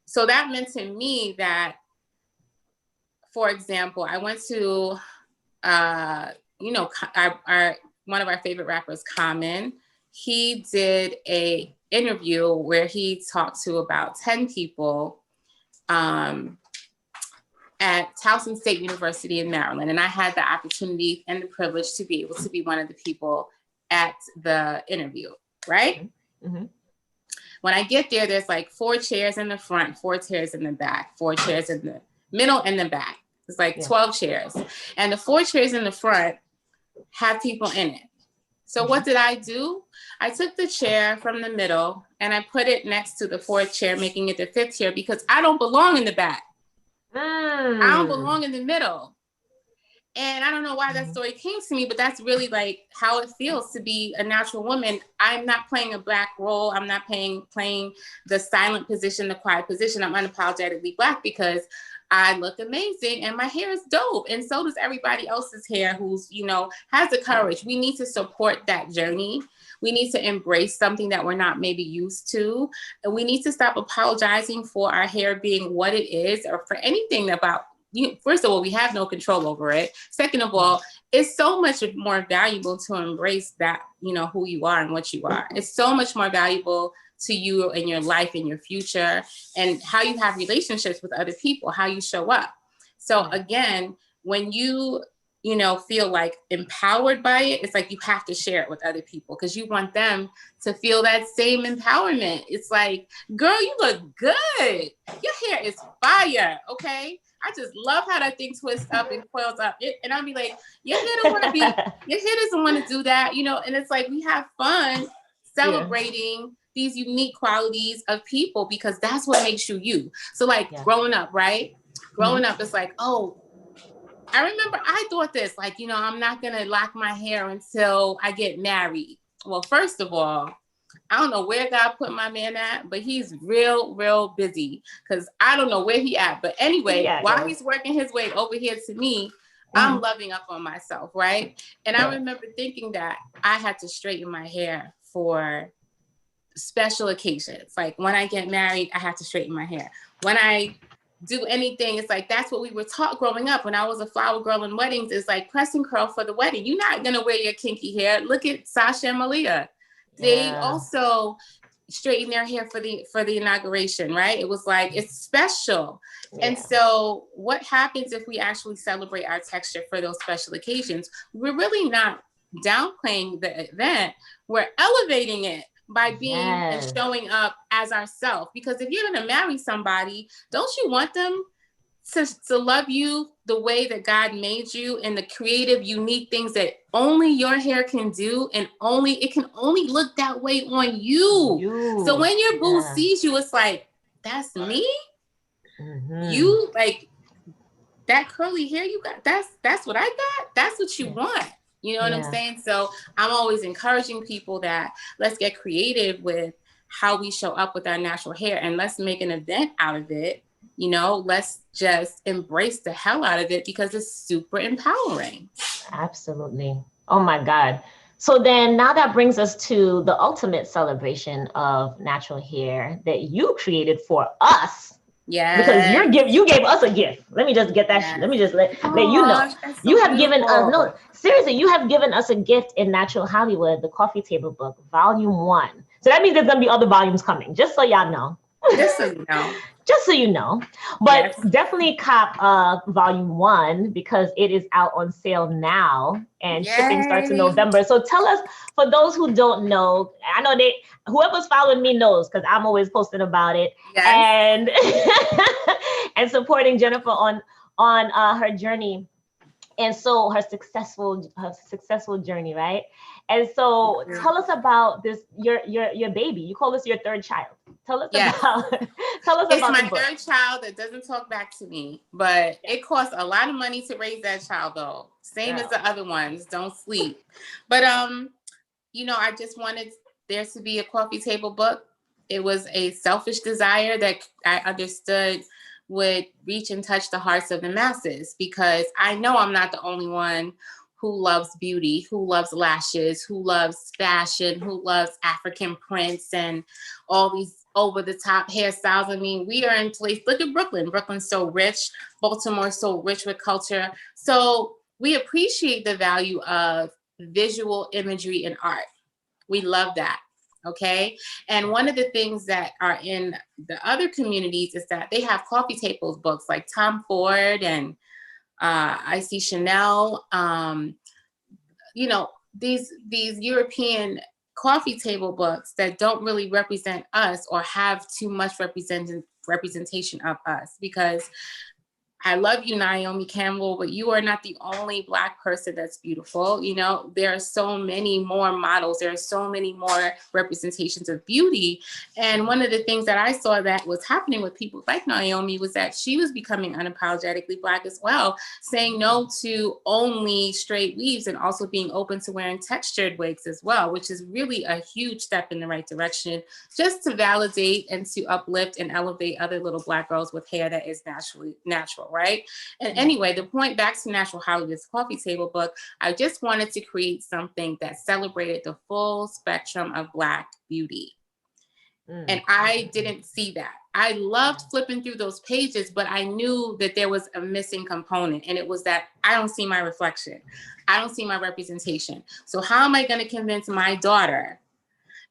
So that meant to me that, for example, I went to, one of our favorite rappers, Common. He did a interview where he talked to about 10 people at Towson State University in Maryland. And I had the opportunity and the privilege to be able to be one of the people at the interview, right? Mm-hmm. When I get there, there's like 4 chairs in the front, 4 chairs in the back, 4 chairs in the middle and the back. It's like 12 chairs. And the 4 chairs in the front have people in it. So what did I do? I took the chair from the middle and I put it next to the 4th chair, making it the 5th chair, because I don't belong in the back. I don't belong in the middle. And I don't know why that story came to me, but that's really like how it feels to be a natural woman. I'm not playing a Black role. I'm not playing the silent position, the quiet position. I'm unapologetically Black because I look amazing and my hair is dope. And so does everybody else's hair who's, has the courage. We need to support that journey. We need to embrace something that we're not maybe used to. And we need to stop apologizing for our hair being what it is or for anything about you. First of all, we have no control over it. Second of all, it's so much more valuable to embrace that, who you are and what you are. It's so much more valuable to you in your life, in your future, and how you have relationships with other people, how you show up. So again, when you feel like empowered by it, it's like you have to share it with other people because you want them to feel that same empowerment. It's like, girl, you look good. Your hair is fire, okay? I just love how that thing twists up and coils up. And I'll be like, your hair doesn't want to do that, and it's like we have fun celebrating these unique qualities of people because that's what makes you you. So like growing up, right? Growing up, it's like, oh, I remember I thought this, like, I'm not going to lock my hair until I get married. Well, first of all, I don't know where God put my man at, but he's real busy because I don't know where he at. But anyway, while he's working his way over here to me, I'm loving up on myself, right? And I remember thinking that I had to straighten my hair for special occasions. Like when I get married, I have to straighten my hair. When I do anything, it's like that's what we were taught growing up. When I was a flower girl in weddings, it's like press and curl for the wedding. You're not gonna wear your kinky hair. Look at Sasha and Malia. They also straighten their hair for the inauguration, right? It was like it's special. And so what happens if we actually celebrate our texture for those special occasions? We're really not downplaying the event, we're elevating it by being and showing up as ourselves. Because if you're gonna marry somebody, don't you want them to love you the way that God made you and the creative, unique things that only your hair can do, and it can only look that way on you. So when your boo sees you, it's like, that's me? You like that curly hair you got, that's what I got? That's what you want. You know what I'm saying? So I'm always encouraging people that let's get creative with how we show up with our natural hair and let's make an event out of it. Let's just embrace the hell out of it because it's super empowering. Absolutely. Oh my God. So then now that brings us to the ultimate celebration of natural hair that you created for us, Because Yeah. you gave us a gift. Let me just get that. Yes. Let me just let you know. That's so You have given us beautiful. seriously. You have given us a gift in Natural Hollywood, the coffee table book, volume 1. So that means there's gonna be other volumes coming. Just so y'all know. Just so you know. Just so you know. But Yes. definitely cop volume 1 because it is out on sale now and shipping starts in Yay. November. So tell us, for those who don't know, I know whoever's following me knows because I'm always posting about it. Yes. And and supporting Jennifer on her journey, and so her successful journey, right? And so tell us about this, your baby. You call this your third child. Tell us Yes. about It's about my the book. third child that doesn't talk back to me, but it costs a lot of money to raise that child, though. Same as the other ones. Don't sleep. But you know, I just wanted there to be a coffee table book. It was a selfish desire that I understood would reach and touch the hearts of the masses, because I know I'm not the only one who loves beauty, who loves lashes, who loves fashion, who loves African prints and all these over the top hairstyles. I mean, we are in place. Look at Brooklyn. Brooklyn's so rich. Baltimore's so rich with culture. So we appreciate the value of visual imagery and art. We love that. Okay. And one of the things that are in the other communities is that they have coffee tables books like Tom Ford and I see Chanel, you know, these European coffee table books that don't really represent us or have too much representation of us, because I love you, Naomi Campbell, but you are not the only Black person that's beautiful. You know, there are so many more models. There are so many more representations of beauty. And one of the things that I saw that was happening with people like Naomi was that she was becoming unapologetically Black as well, saying no to only straight weaves and also being open to wearing textured wigs as well, which is really a huge step in the right direction, just to validate and to uplift and elevate other little Black girls with hair that is natural. Right. And anyway, the point back to Natural Hollywood's coffee table book, I just wanted to create something that celebrated the full spectrum of Black beauty. And I didn't see that. I loved flipping through those pages, but I knew that there was a missing component. And it was that I don't see my reflection. I don't see my representation. So how am I going to convince my daughter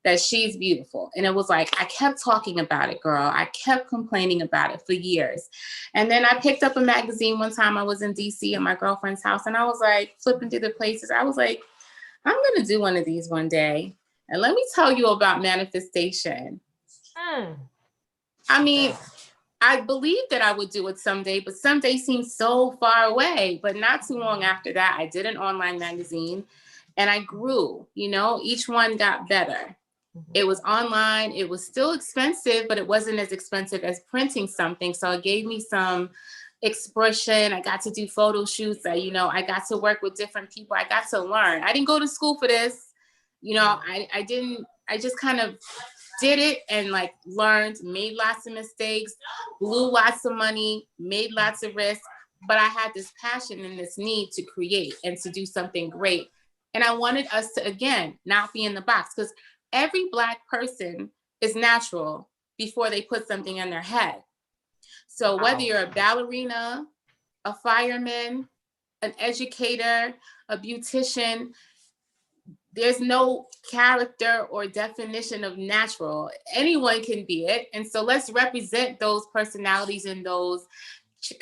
that she's beautiful? And it was like, I kept talking about it, girl. I kept complaining about it for years. And then I picked up a magazine one time. I was in DC at my girlfriend's house, and I was like flipping through the places. I was like, I'm going to do one of these one day. And let me tell you about manifestation. I mean, I believed that I would do it someday, but someday seems so far away. But not too long after that, I did an online magazine and I grew, you know, each one got better. It was online. It was still expensive, but it wasn't as expensive as printing something. So it gave me some expression. I got to do photo shoots. I got to work with different people. I got to learn. I didn't go to school for this. You know, I just kind of did it and like learned, made lots of mistakes, blew lots of money, made lots of risks. But I had this passion and this need to create and to do something great. And I wanted us to, again, not be in the box, because every Black person is natural before they put something in their head. So whether you're a ballerina, a fireman, an educator, a beautician, there's no character or definition of natural. Anyone can be it. And so let's represent those personalities and those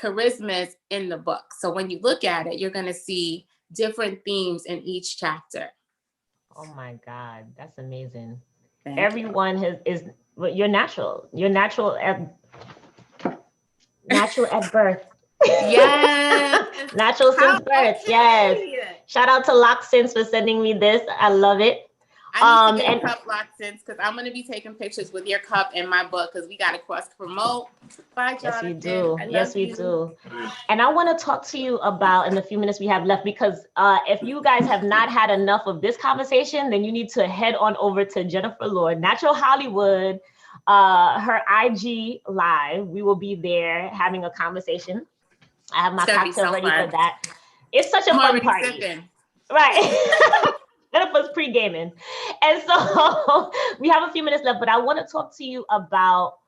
charismas in the book. So when you look at it, you're going to see different themes in each chapter. Oh my God, that's amazing. Thank Everyone you're natural. You're natural at birth. Yes. Natural since birth. Yes. Shout out to Loxins for sending me this. I love it. I need to get a cup, Loxins, because I'm going to be taking pictures with your cup in my book, because we got to cross promote. Bye, Jonathan. Yes, we do. And I want to talk to you about, in the few minutes we have left, because if you guys have not had enough of this conversation, then you need to head on over to Jennifer Lord, Natural Hollywood, her IG live. We will be there having a conversation. I have my cocktail ready for that. It's such a fun party. Sipping. Right. Jennifer's pre-gaming. And so we have a few minutes left, but I want to talk to you about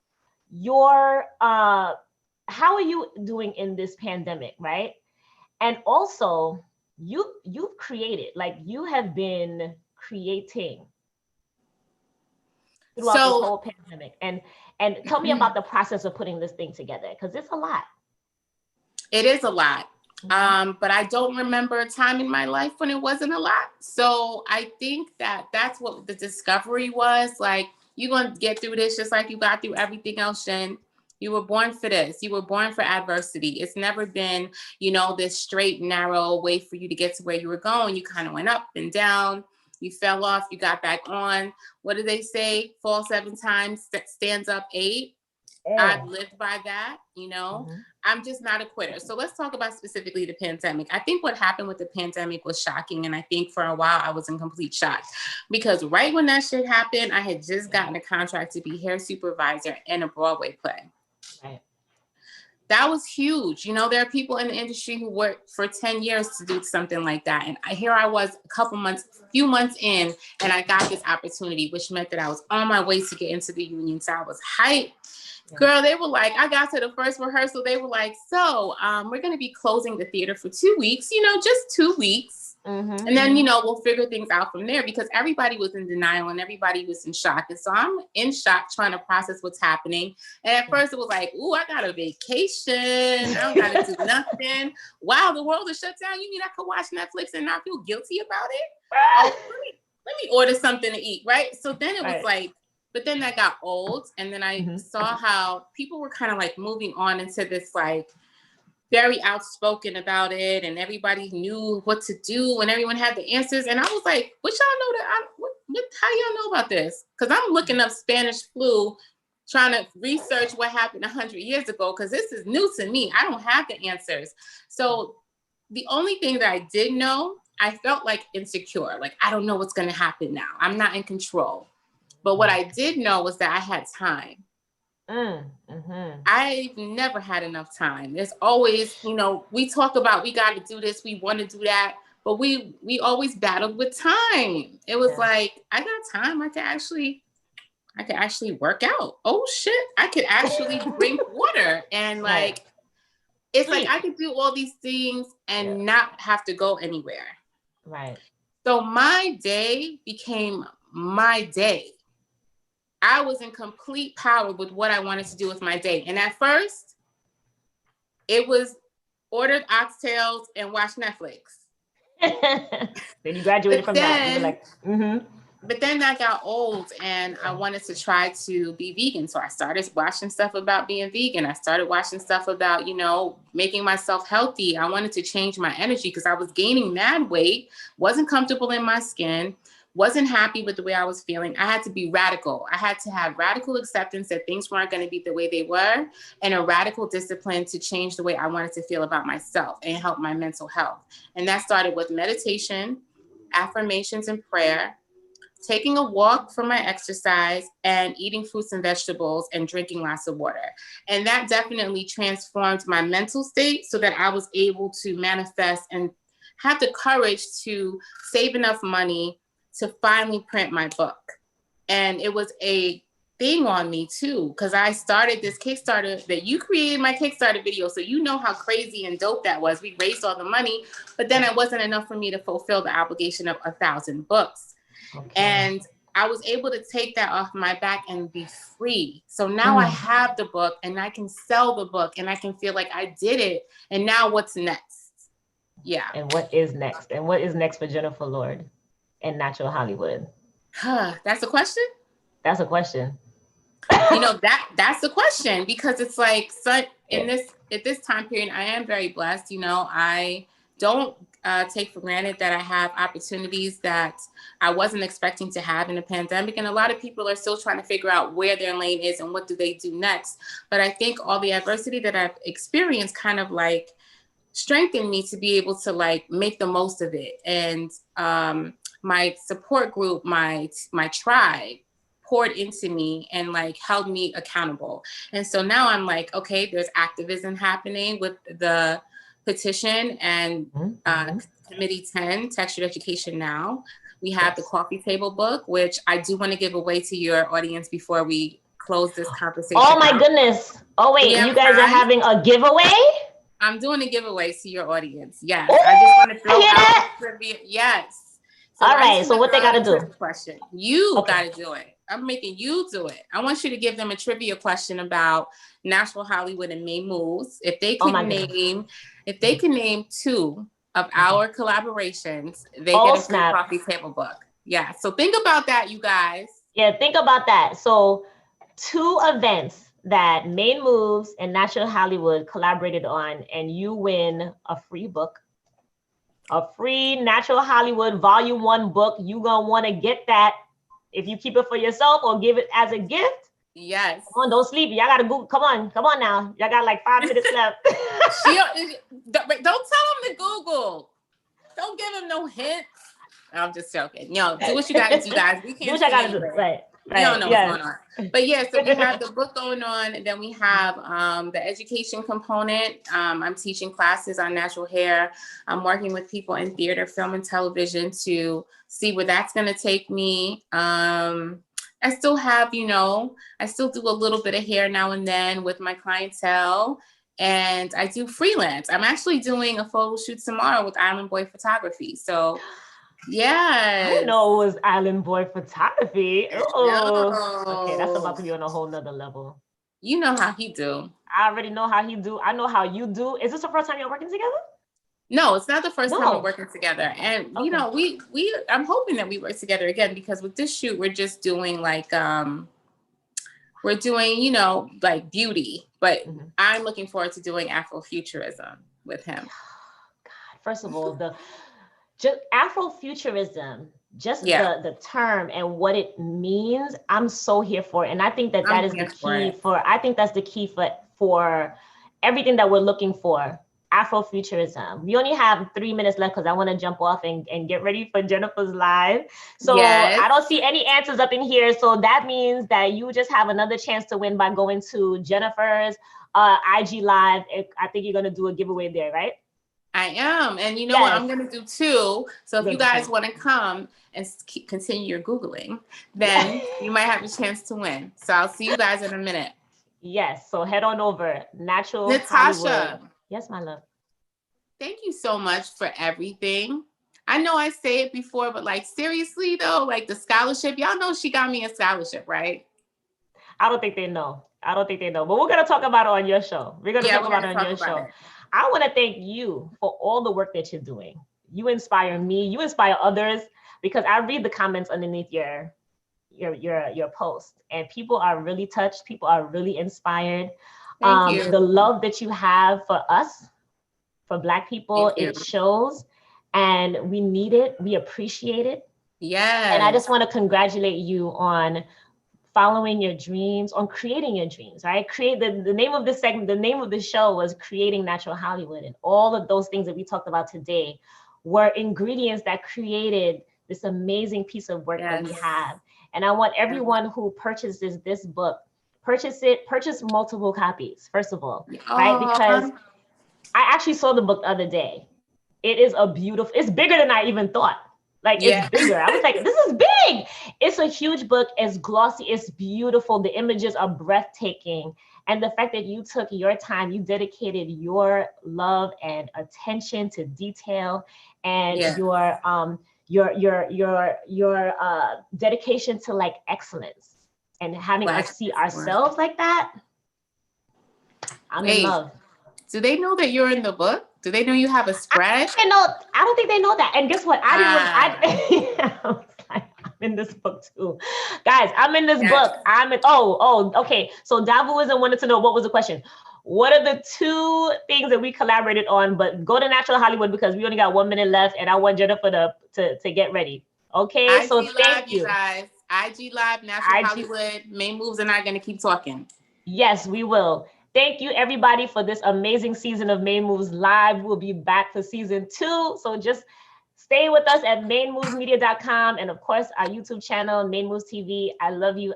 your how are you doing in this pandemic, right? And also, you've created, like you have been creating throughout this whole pandemic. And tell me about the process of putting this thing together, because it's a lot. It is a lot. But I don't remember a time in my life when it wasn't a lot. So I think that's what the discovery was. Like, you're going to get through this just like you got through everything else, Jen. You were born for this. You were born for adversity. It's never been, this straight, narrow way for you to get to where you were going. You kind of went up and down. You fell off. You got back on. What do they say? Fall 7 times, stands up 8. I've lived by that, I'm just not a quitter. So let's talk about specifically the pandemic. I think what happened with the pandemic was shocking. And I think for a while I was in complete shock, because right when that shit happened, I had just gotten a contract to be hair supervisor in a Broadway play. Right. That was huge. There are people in the industry who worked for 10 years to do something like that. And here I was few months in, and I got this opportunity, which meant that I was on my way to get into the union. So I was hyped. Girl, they were like, I got to the first rehearsal. They were like, so we're going to be closing the theater for 2 weeks, just 2 weeks. And then, we'll figure things out from there, because everybody was in denial and everybody was in shock. And so I'm in shock trying to process what's happening. And at first it was like, ooh, I got a vacation. I don't got to do nothing. Wow, the world is shut down. You mean I could watch Netflix and not feel guilty about it? Oh, let me order something to eat, right? So then it was like, but then that got old. And then I saw how people were kind of like moving on into this, like, very outspoken about it. And everybody knew what to do and everyone had the answers. And I was like, what y'all know how y'all know about this? Because I'm looking up Spanish flu, trying to research what happened 100 years ago, because this is new to me. I don't have the answers. So the only thing that I did know, I felt like insecure. Like, I don't know what's going to happen now. I'm not in control. But what I did know was that I had time. I've never had enough time. There's always, we talk about, we got to do this, we want to do that, but we always battled with time. It was like, I got time. I could actually work out. Oh shit, I could actually drink water. And like, it's like I could do all these things and not have to go anywhere. Right. So my day became my day. I was in complete power with what I wanted to do with my day. And at first, it was ordered oxtails and watch Netflix. Then you graduated from that. You were like, But then that got old and I wanted to try to be vegan. So I started watching stuff about being vegan. I started watching stuff about, making myself healthy. I wanted to change my energy because I was gaining mad weight, wasn't comfortable in my skin, wasn't happy with the way I was feeling. I had to be radical. I had to have radical acceptance that things weren't going to be the way they were, and a radical discipline to change the way I wanted to feel about myself and help my mental health. And that started with meditation, affirmations and prayer, taking a walk for my exercise, and eating fruits and vegetables and drinking lots of water. And that definitely transformed my mental state so that I was able to manifest and have the courage to save enough money to finally print my book. And it was a thing on me too, because I started this Kickstarter that you created my Kickstarter video. So you know how crazy and dope that was. We raised all the money, but then it wasn't enough for me to fulfill the obligation of 1,000 books. Okay. And I was able to take that off my back and be free. So now I have the book and I can sell the book and I can feel like I did it. And now what's next? Yeah. And what is next? And what is next for Jennifer Lord and Natural Hollywood? That's a question? That's a question. That's the question, because it's like, so at this time period, I am very blessed. I don't take for granted that I have opportunities that I wasn't expecting to have in a pandemic. And a lot of people are still trying to figure out where their lane is and what do they do next. But I think all the adversity that I've experienced kind of like strengthened me to be able to like make the most of it. And my support group, my tribe poured into me and like held me accountable. And so now I'm like, okay, there's activism happening with the petition and Committee 10, Textured Education Now. We have the coffee table book, which I do want to give away to your audience before we close this conversation. Oh my goodness. Oh wait, you guys are having a giveaway? I'm doing a giveaway to your audience. Yes. Ooh, I just want to throw out the trivia. Yes. So all right. So what they got to do? Question. You got to do it. I'm making you do it. I want you to give them a trivia question about Nashville, Hollywood, and May Moves. If they can name 2 of our collaborations, they get a free coffee table book. Yeah. So think about that, you guys. Yeah, think about that. So 2 events that Main Moves and Nashville Hollywood collaborated on, and you win a free book, a free Nashville Hollywood Volume 1 book. You gonna want to get that if you keep it for yourself or give it as a gift. Yes. Come on, don't sleep. Y'all gotta Google. Come on now. Y'all got like 5 minutes left. Don't tell him to Google. Don't give him no hints. I'm just joking. Do what you gotta do, guys. We can't do what you gotta do. Right. We don't know what's going on. But yeah, so we have the book going on, and then we have the education component. I'm teaching classes on natural hair. I'm working with people in theater, film, and television to see where that's going to take me. I still have, I still do a little bit of hair now and then with my clientele, and I do freelance. I'm actually doing a photo shoot tomorrow with Island Boy Photography. So yeah, I didn't know it was Island Boy Photography. Oh, okay, that's about to be on a whole nother level. You know how he do. I already know how he do. I know how you do. Is this the first time you're working together? No, it's not the first time we're working together. And we I'm hoping that we work together again, because with this shoot, we're just doing like like beauty, but I'm looking forward to doing Afrofuturism with him. God, first of all, just Afrofuturism, the term and what it means, I'm so here for it. And I think that is the key I think that's the key for everything that we're looking for. Afrofuturism. We only have 3 minutes left because I want to jump off and get ready for Jennifer's live. So I don't see any answers up in here. So that means that you just have another chance to win by going to Jennifer's IG live. I think you're going to do a giveaway there, right? I am. And you know what? I'm going to do 2. So if you guys want to come and continue your Googling, then you might have a chance to win. So I'll see you guys in a minute. Yes. So head on over. Natasha. Hollywood. Yes, my love. Thank you so much for everything. I know I say it before, but like seriously though, like the scholarship, y'all know she got me a scholarship, right? I don't think they know. But we're going to talk about it on your show. We're going to talk about it on your show. I want to thank you for all the work that you're doing. You inspire me. You inspire others, because I read the comments underneath your post, and people are really touched. People are really inspired. Thank you. The love that you have for us, for Black people, it shows, and we need it. We appreciate it. Yeah. And I just want to congratulate you on following your dreams, on creating your dreams, right? The name of this segment, the name of the show was Creating Natural Hollywood. And all of those things that we talked about today were ingredients that created this amazing piece of work that we have. And I want everyone who purchases this book, purchase multiple copies, first of all, right? Because I actually saw the book the other day. It's bigger than I even thought. Like it's bigger. I was like, this is big. It's a huge book. It's glossy. It's beautiful. The images are breathtaking. And the fact that you took your time, you dedicated your love and attention to detail, and your dedication to like excellence, and having us see ourselves like that. I'm in love. Do they know that you're in the book? Do they know you have a spread? I don't think they know that. And guess what? I was like, I'm in this book too. Guys, I'm in this book. Okay. So Davuism wanted to know, what was the question? What are the 2 things that we collaborated on? But go to Natural Hollywood, because we only got 1 minute left, and I want Jennifer to get ready. Okay, thank you guys. IG Live, Natural Hollywood, May Moves, and I are going to keep talking. Yes, we will. Thank you, everybody, for this amazing season of Main Moves Live. We'll be back for season 2. So just stay with us at mainmovesmedia.com. And of course, our YouTube channel, Main Moves TV. I love you.